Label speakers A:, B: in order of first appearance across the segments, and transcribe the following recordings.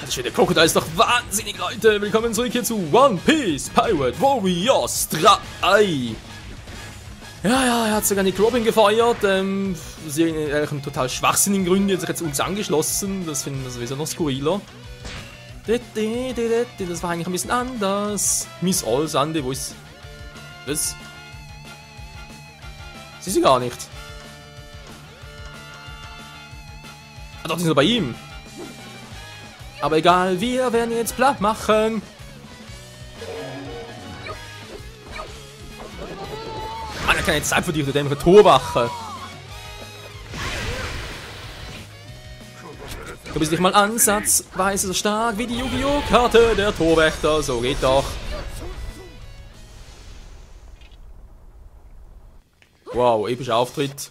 A: Das schöne Krokodil ist doch wahnsinnig, Leute. Willkommen zurück hier zu One Piece Pirate Warriors 3. Ja, er hat sogar Nick Robin gefeuert. Aus irgendwelchen total schwachsinnigen Gründen hat sich jetzt uns angeschlossen. Das finden wir sowieso noch skurriler. Das war eigentlich ein bisschen anders. Miss All Sande, wo ist... Was? Sie ist sie gar nicht. Ah, doch, die sind bei ihm. Aber egal, wir werden jetzt platt machen. Mann, keine Zeit für dich, du dämliche Torwache. Du bist nicht mal ansatzweise so stark wie die Yu-Gi-Oh! Karte der Torwächter. So geht doch. Wow, epischer Auftritt.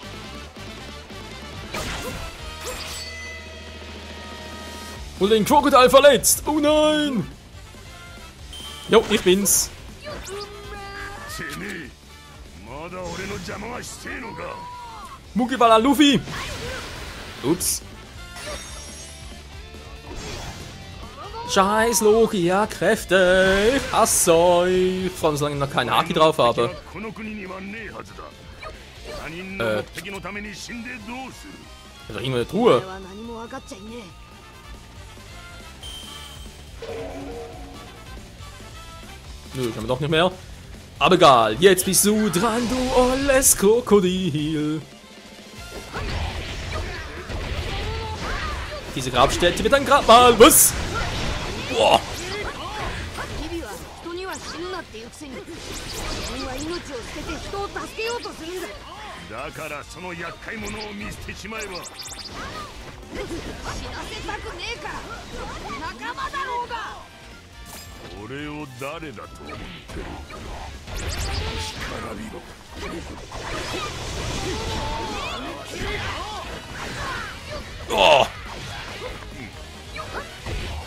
A: Und den Krokodil verletzt. Oh nein! Jo, ich bin's. Mugiwara Luffy. Ups. Scheiß Logia Kräfte. Ich hasse euch. Vor allem, solange ich noch keinen Haki drauf habe. Ist doch irgendwo eine Truhe. Nö, können wir doch nicht mehr. Aber egal, jetzt bist du dran, du olles Krokodil. Diese Grabstätte wird dann grad mal... Was? Boah. Oh.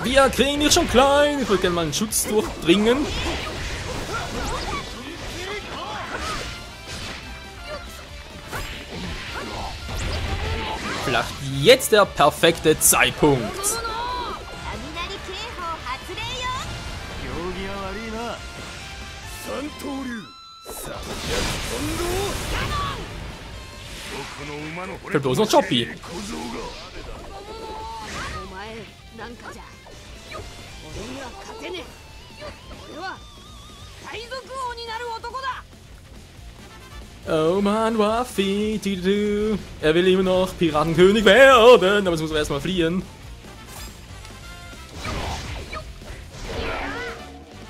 A: Wir kriegen dich schon klein. Ich würde gerne mal einen Schutz durchdringen. Vielleicht jetzt der perfekte Zeitpunkt. Fällt bloß noch Choppy. Oh Mann, Ruffy, er will immer noch Piratenkönig werden, aber jetzt muss er erstmal fliehen.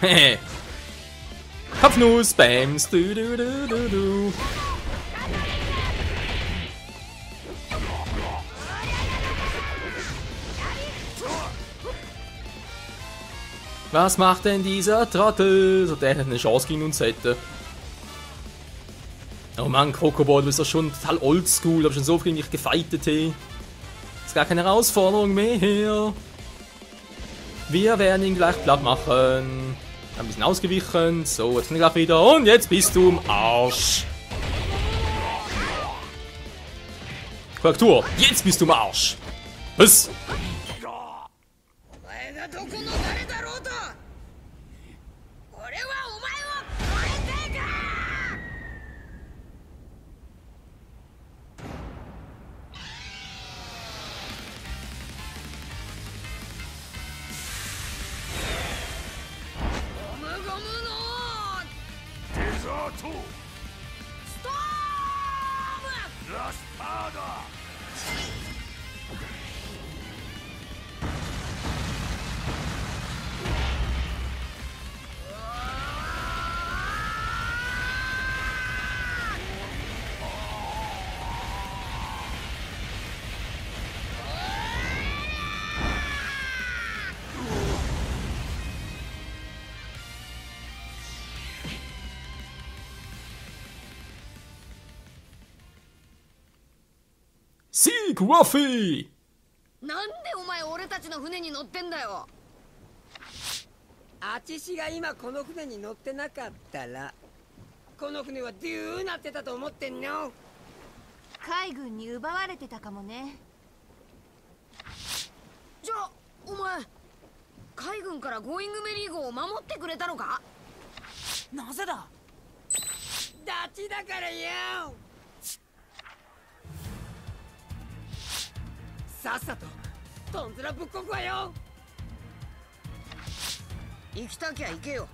A: Hehe. Kopfnuss, Bams, du. Was macht denn dieser Trottel? So, der hätte eine Chance gegen uns hätte. Oh Mann, Krokobo, du bist doch schon total oldschool, hab schon so viel nicht gefightet, hey. Ist gar keine Herausforderung mehr. Wir werden ihn gleich platt machen. Ein bisschen ausgewichen. So, jetzt bin ich gleich wieder. Und jetzt bist du im Arsch. Korrektur. Jetzt bist du im Arsch. Was? Sieg, Ruffy!
B: なんでお前俺たちの船に乗ってんだよ。
C: あちしが今この船に乗ってなかったらこの船はどうなってたと思ってんの？
B: 海軍に奪われてたかもね。じゃあお前海軍からゴーイングメリー号を守ってくれたのか？
D: なぜだ？
C: ダチだからよ。さっさとトンズラぶっこくわよ。
B: 行きたきゃ行けよ。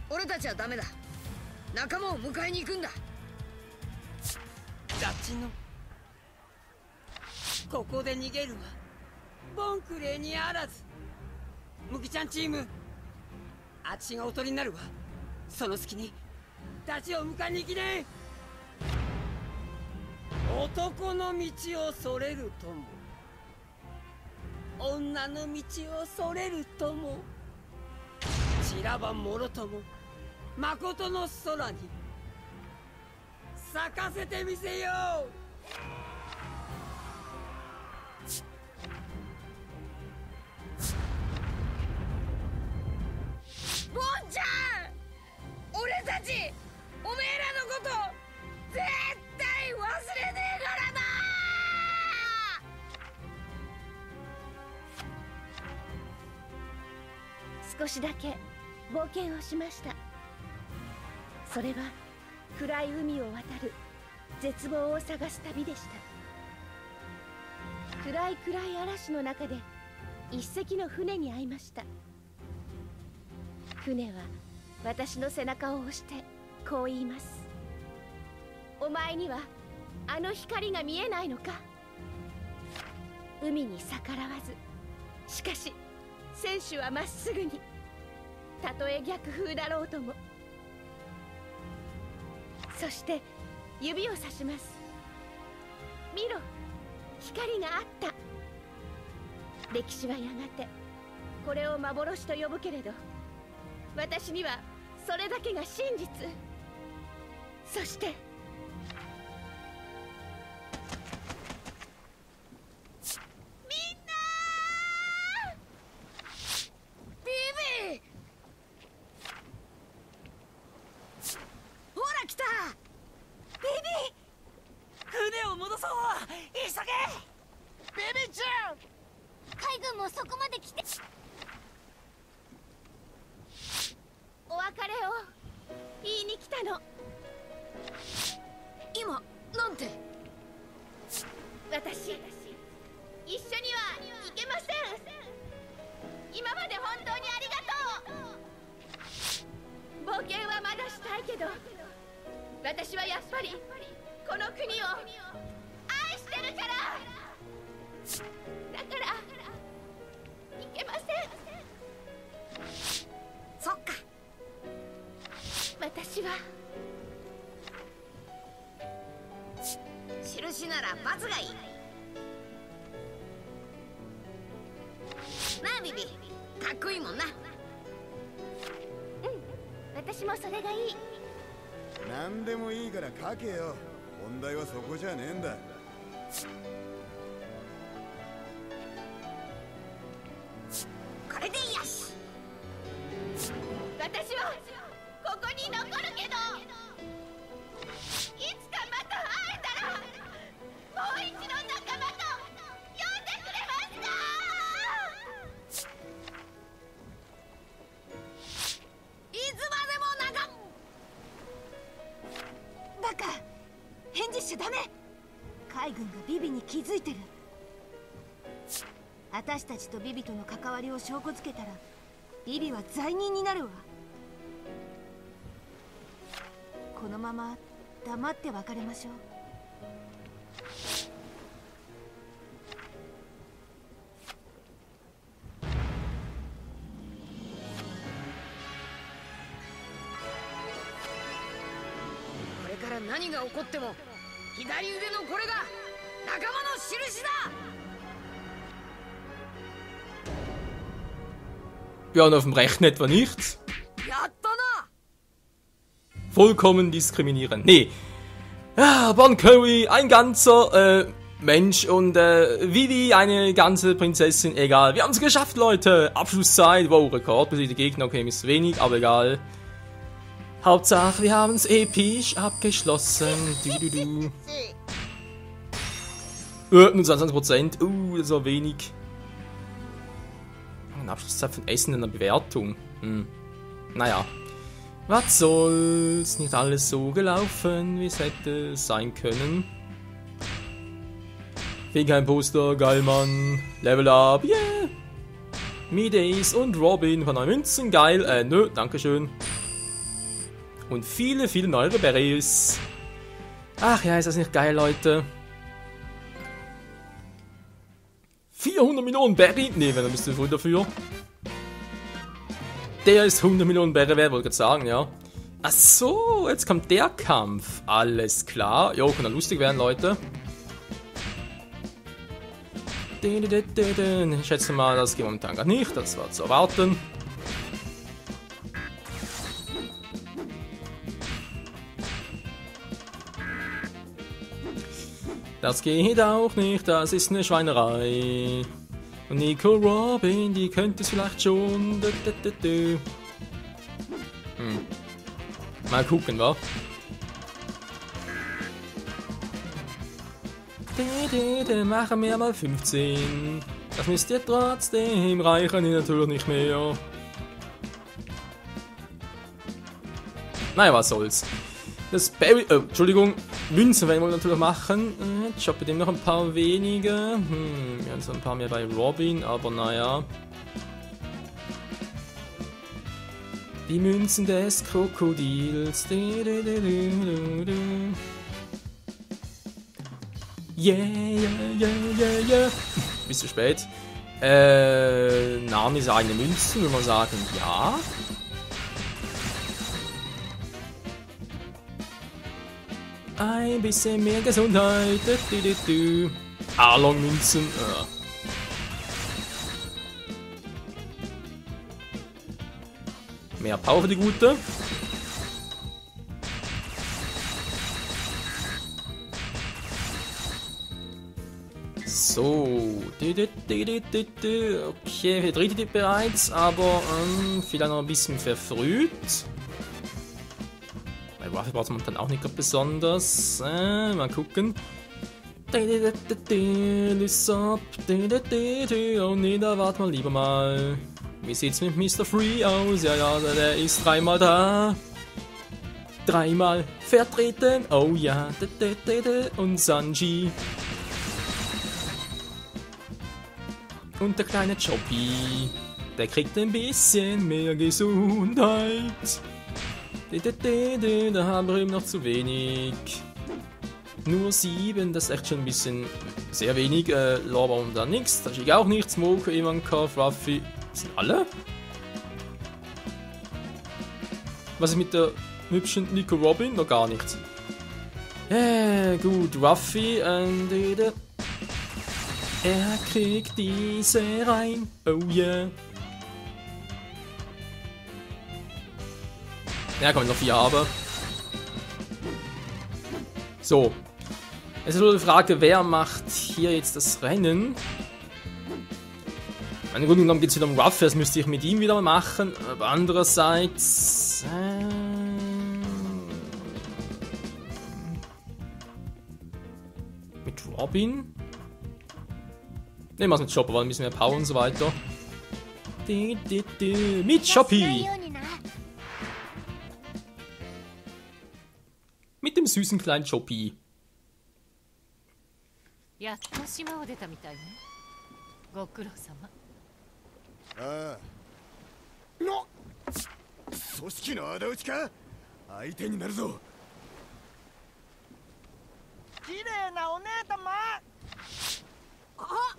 B: 俺たちはダメだ。仲間を迎えに行くんだ。
C: ダチのここで逃げるわ。ボンクレーにあらず。ムキちゃんチーム、あっちがおとりになるわ。その隙にダチを迎えに行きね。男の道をそれるとも、女の道をそれるとも、散らばもろとも誠の空に咲かせてみせよう。
B: ボンちゃん、俺たちおめえらのこと絶対忘れねえからな。
E: 少しだけ冒険をしました。それは暗い海を渡る絶望を探す旅でした。暗い嵐の中で一隻の船に会いました。船は私の背中を押してこう言います。お前にはあの光が見えないのか。海に逆らわず、しかし船首はまっすぐに、たとえ逆風だろうとも。そして指をさします。見ろ、光があった。歴史はやがてこれを幻と呼ぶけれど、私にはそれだけが真実。そしてみんな
B: ビビー、ほら来た。
D: ビビ船を戻そう。急げビビちゃん。
E: 海軍もそこまで来て、お別れを言いに来たの。
B: 今なんて？
E: 私、一緒には行けません。今まで本当にありがとう。冒険はまだしたいけど、私はやっぱりこの国を愛してるから。だから行けません。
B: そっか。
E: 私は
B: 印なら罰がいいなあビビ、かっこいいもんな。
E: 私もそれがいい。
F: 何でもいいから書けよ。問題はそこじゃねえんだ。
B: これでよし。
E: 私はここに残るけど、いつかまた会えたらもう一度仲間と呼んでくれますか？
B: いつまでも仲
G: バカ、返事しちゃダメ。海軍がビビに気づいてる。私たちとビビとの関わりを証拠つけたらビビは罪人になるわ。このまま黙って別れましょう。
B: これから何が起こっても左腕のこれが仲間の印だ。
A: Ja, und auf dem rechten etwa nicht.
B: やったな。
A: Vollkommen diskriminierend. Nee. Ah, Bon Curry, ein ganzer Mensch und Vivi, eine ganze Prinzessin. Egal. Wir haben es geschafft, Leute. Abschlusszeit. Wow, Rekord. Besiegte Gegner. Okay, ist wenig, aber egal. Hauptsache, wir haben es episch abgeschlossen. Du. Nur 20%. Das ist so wenig. Abschlusszeit von Essen in der Bewertung. Naja. Was soll's? Nicht alles so gelaufen, wie es hätte sein können. Kein Poster, geil, Mann. Level up, yeah! Midays und Robin von 9 Münzen, geil. Nö, dankeschön. Und viele, viele neue Berries. Ach ja, ist das nicht geil, Leute? 400 Millionen Berry? Ne, wenn er müsste früh dafür. Der ist 100 Millionen Berry wert, wollte ich gerade sagen, ja. Ach so, jetzt kommt der Kampf. Alles klar. Jo, kann ja lustig werden, Leute. Ich schätze mal, das geht momentan gar nicht. Das war zu erwarten. Das geht auch nicht, das ist eine Schweinerei. Und Nico Robin, die könnte es vielleicht schon. Mal gucken, wa? Machen wir mal 15. Das müsst ihr trotzdem reichen, natürlich nicht mehr. Naja, was soll's. Das Berry, Entschuldigung, Münzen werden wir natürlich machen. Ich habe bei dem noch ein paar wenige. Wir haben so ein paar mehr bei Robin, aber naja. Die Münzen des Krokodils. Yeah. Bis zu spät. Name seine Münzen, würde man sagen, ja. Ein bisschen mehr Gesundheit. Arlong-Münzen. Mehr Power für die Gute. So. Okay, wir dritte Tipp bereits, aber vielleicht noch ein bisschen verfrüht. Bei Waffe braucht man dann auch nicht besonders. Mal gucken. Oh ne, da warten wir lieber mal. Wie sieht's mit Mr. Free aus? Ja, der ist dreimal da. Dreimal vertreten. Oh ja. Und Sanji. Und der kleine Choppy. Der kriegt ein bisschen mehr Gesundheit. Da haben wir eben noch zu wenig. Nur 7, das ist echt schon ein bisschen sehr wenig. Lorba und dann nichts. Da schicke auch nichts. Smoko, Ivanka, Fluffy. Sind alle? Was ist mit der hübschen Nico Robin? Noch gar nichts. Gut, Ruffy. Er kriegt diese rein. Oh yeah. Ja, kann ich noch 4 haben. So. Es ist nur die Frage, wer macht hier jetzt das Rennen? Im Grunde genommen geht es wieder um Ruffy, das müsste ich mit ihm wieder mal machen. Aber andererseits... mit Robin? Nehmen wir es mit Chopper, weil ein bisschen mehr Power und so weiter. Mit Choppy! Mit dem süßen kleinen Choppy.
H: やっと島を出たみたいね。ご苦労様。
F: ああ。の組織の仇討ちか。相手になるぞ。
D: 綺麗なお姉様。
B: あ、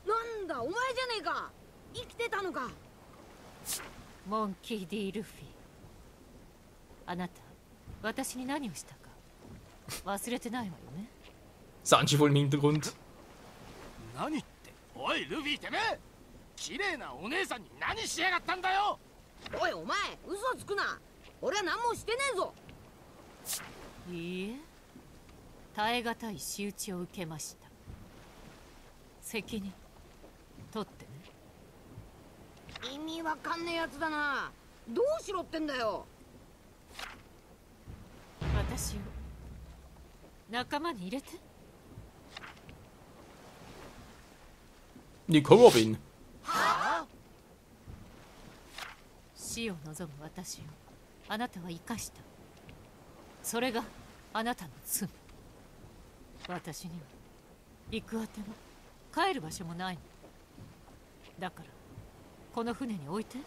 B: なんだお前じゃねえか。生きてたのか。
H: モンキー・ディ・ルフィ。あなた、私に何をしたか忘れてないわよね。
A: Sanji wohl im Hintergrund.
D: 何って、おいルフィてめえ。綺麗なお姉さんに何しやがったんだよ。
B: おいお前、嘘つくな。俺は何もしてねえぞ。
H: いいえ、耐え難い仕打ちを受けました。責任取ってね。
B: 意味わかんねえやつだな。どうしろってんだよ。
H: 私を仲間に入れて。
A: Nico Robin.
H: 死を望む私をあなたは生かした。それがあなたの罪。私には行くあても帰る場所もないの。だからこの船に置いて。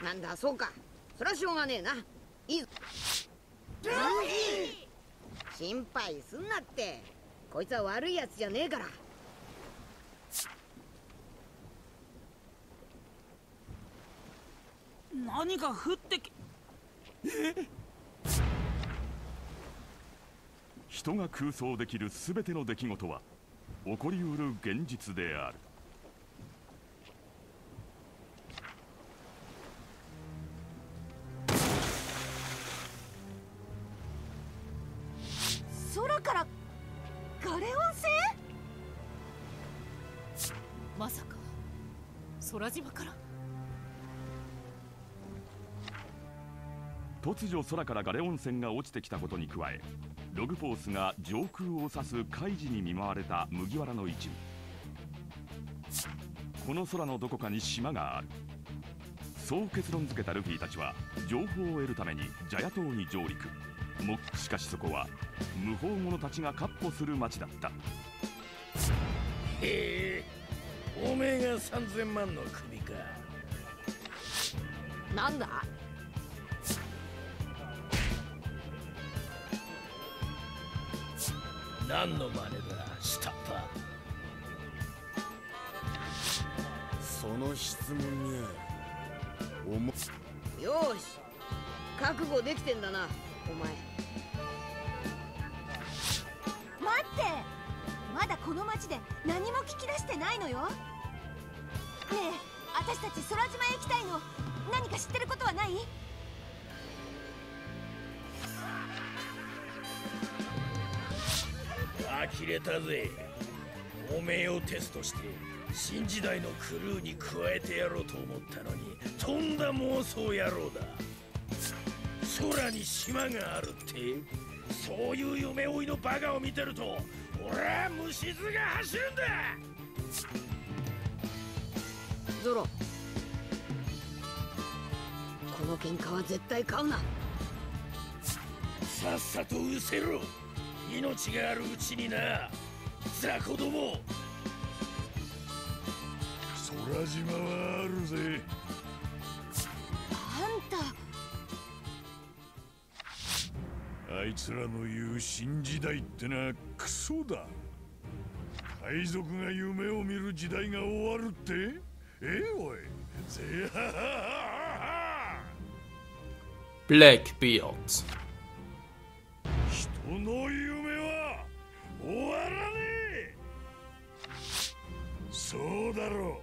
B: なんだそうか、そりゃしょうがねえな。いいぞ。心配すんなって、こいつは悪いやつじゃねえから。
D: 何か降ってき。
I: 人が空想できるすべての出来事は起こりうる現実である。
G: 空からガレオン星？
H: まさか空島から。
I: 突如空からガレオン船が落ちてきたことに加え、ログフォースが上空を指す海示に見舞われた麦わらの一部。この空のどこかに島がある、そう結論付けたルフィたちは情報を得るためにジャヤ島に上陸。しかしそこは無法者たちが闊歩する町だった。
F: へえ、おめえが3000万の首か。
B: なんだ？
F: 何の真似だ、下っ端。その質問に
B: よーし、覚悟できてんだなお前。
G: 待って、まだこの町で何も聞き出してないのよ。ねえ、私たち空島へ行きたいの。何か知ってることはない？
F: 呆れたぜ。おめえをテストして新時代のクルーに加えてやろうと思ったのに、とんだ妄想野郎だ。空に島があるって、そういう夢追いのバカを見てると俺は虫唾が走るんだ。
B: ゾロ、この喧嘩は絶対買うな。
F: さっさと失せろ。命があるうちにな、雑魚ども。空島はあるぜ。
G: あんた、
F: あいつらの言う新時代ってのはクソだ。海賊が夢を見る時代が終わるって？おい、ぜはははは。
A: Blackbeard。
F: 人の夢は終わらねえ。そうだろ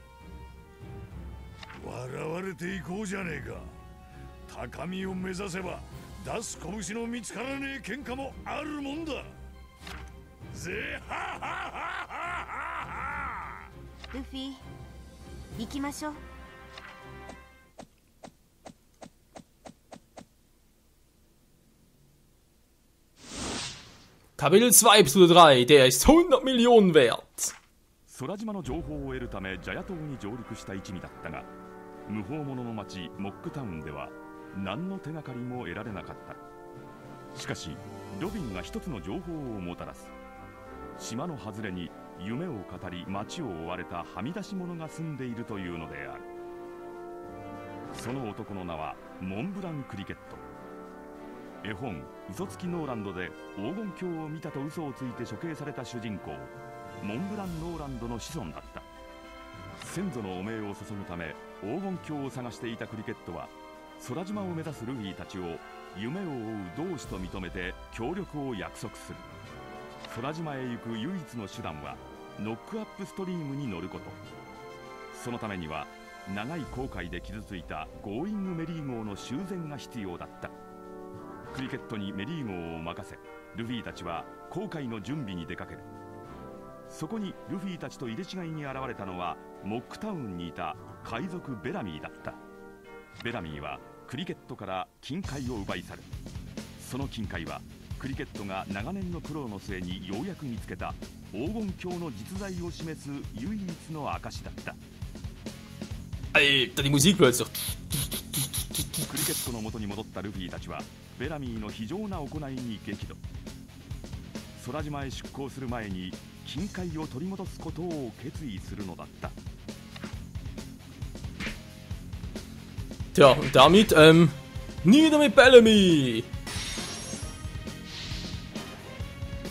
F: う。笑われていこうじゃねえか。高みを目指せば出す拳の見つからねえ喧嘩もあるもんだ。ぜはははは。
G: ルフィ、行きましょう。
A: Kapitel 2, Episode 3, der ist 100 Millionen wert.
I: 空島の情報を得るためジャヤ島に上陸した一味だったが、無法者の町モックタウンでは何の手がかりも得られなかった。しかしロビンが一つの情報をもたらす。島の外れに夢を語り町を追われたはみ出し者が住んでいるというのである。その男の名はモンブラン・クリケット。絵本「嘘つきノーランド」で黄金鏡を見たと嘘をついて処刑された主人公モンブラン・ノーランドの子孫だった。先祖の汚名を注ぐため黄金鏡を探していたクリケットは空島を目指すルフィたちを夢を追う同志と認めて協力を約束する。空島へ行く唯一の手段はノックアップストリームに乗ること。そのためには長い航海で傷ついたゴーイングメリー号の修繕が必要だった。クリケットにメリー号を任せ、ルフィたちは航海の準備に出かける。そこにルフィたちと入れ違いに現れたのはモックタウンにいた海賊ベラミーだった。ベラミーはクリケットから金塊を奪い去る。その金塊はクリケットが長年の苦労の末にようやく見つけた黄金鏡の実在を示す唯一の証だった。
A: Alter, die Musik plötzlich.
I: ケットの元に戻ったルフィたちはベラミーの非常な行いに激怒。空島へ出港する前に金塊を取り戻すことを決意するのだった。
A: Tja, und damit, nieder mit Bellamy!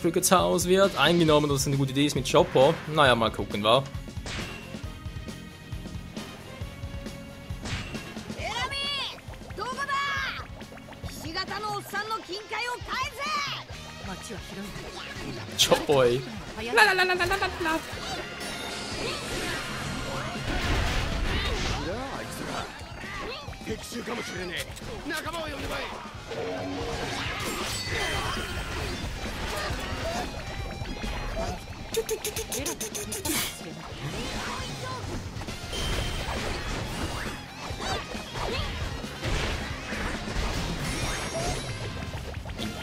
A: Crickets Haus wird eingenommen, das ist eine gute Idee ist mit Chopper. Naja, mal gucken, wa? Chopper, ey. Lalalala.
F: 敵襲かもしれねえ。仲間を呼んでこい。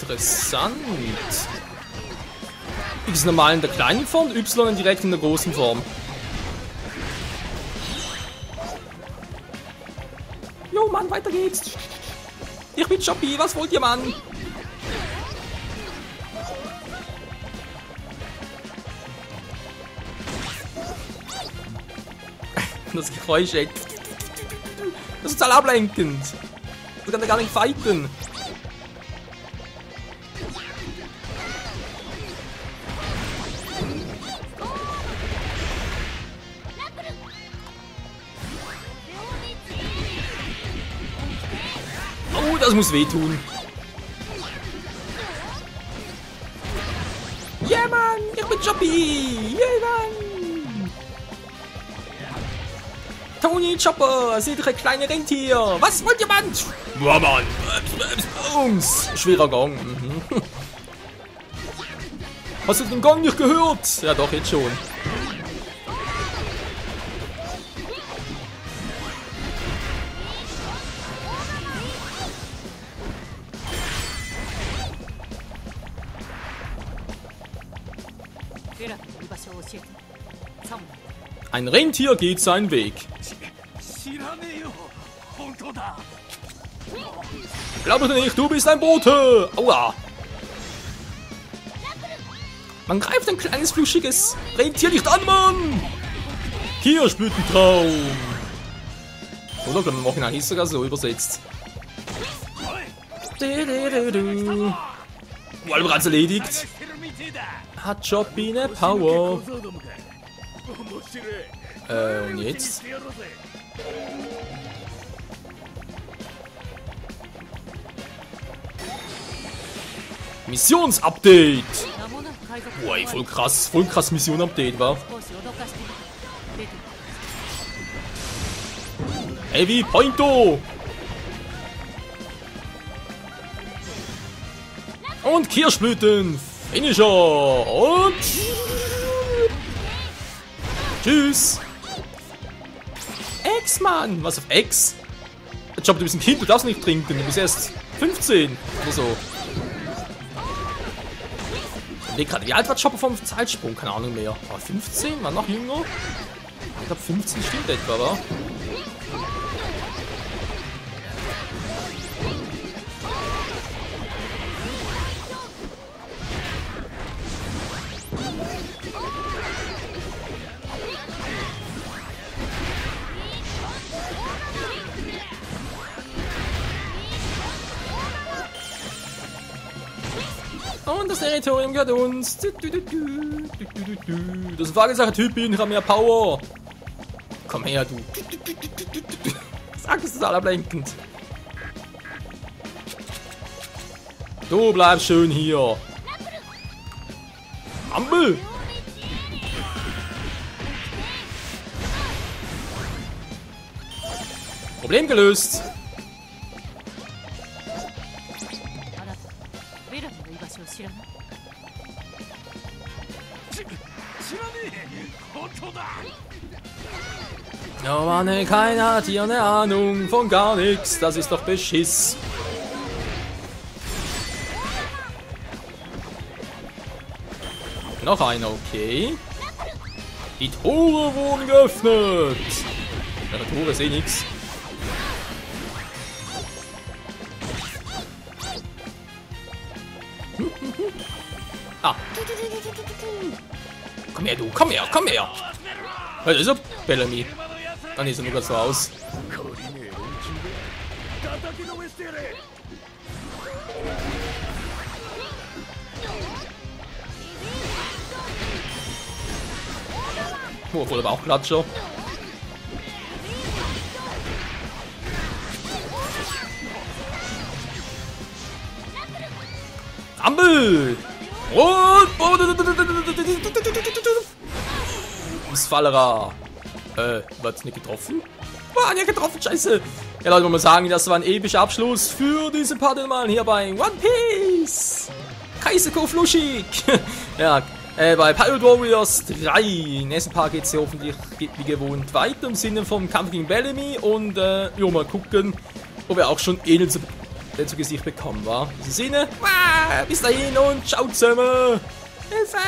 A: Interessant. X normal in der kleinen Form, Y direkt in der großen Form. Jo, Mann, weiter geht's. Ich bin Choppy, was wollt ihr, Mann? Das Geräusch, ey. Das ist total ablenkend. Das kann er gar nicht fighten. Oh, das muss wehtun. Ja, Mann, ich bin Choppy. Ja, Mann. Tony Chopper, seht ihr kleine Rentier. Was wollt ihr, Mann? Ja, Mann. Bums. Schwerer Gong. Mhm. Hast du den Gong nicht gehört? Ja, doch, jetzt schon. Ein Rentier geht seinen Weg. Glaube nicht, du bist ein Bote. Aua. Man greift ein kleines, fluschiges Rentier nicht an, Mann. Kirschblütentraum. Oder im Original hieß sogar so übersetzt. Wurde bereits erledigt. Hat Choppy eine Power. Und jetzt? Missionsupdate! Boah, voll krass Mission-Update, wa? Heavy Pointo! Und Kirschblüten! Finisher! Und... Tschüss! Ex-Mann! Was auf Ex? Job, du bist ein Kind, du darfst nicht trinken, du bist erst 15 oder so. Wie alt war Chopper vom Zeitsprung? Keine Ahnung mehr. War 15? War noch jünger? Ich glaube 15 stimmt etwa, wa? Und das Territorium gehört uns. Das ist ein Wagensache-Typ, ich habe mehr Power. Komm her, du. Sag, das ist allerablenkend. Du bleibst schön hier. Ampel. Problem gelöst. Oh Mann, keiner hat hier eine Ahnung von gar nichts. Das ist doch Beschiss. Noch einer, okay. Die Tore wurden geöffnet. Ja, Tore ist eh nix. Ah. Komm her, du. Komm her, komm her. Was ist er? Bellamy. Dann ist er nur ganz so aus. Oh, voll aber auch Klatscher. Rumble! Und... Sfallera. Wird's nicht getroffen? Ah, nicht getroffen, scheiße. Ja, Leute, muss man sagen, das war ein epischer Abschluss für diesen Part mal hier bei One Piece. Kaiseko Flushik. Ja, bei Pirate Warriors 3. Im nächsten Part geht's hier hoffentlich wie gewohnt weiter im Sinne vom Kampf gegen Bellamy. Und, ja, mal gucken, ob wir auch schon Edel zu Gesicht bekommen, war. In diesem Sinne, bis dahin und ciao zusammen. Hilfe!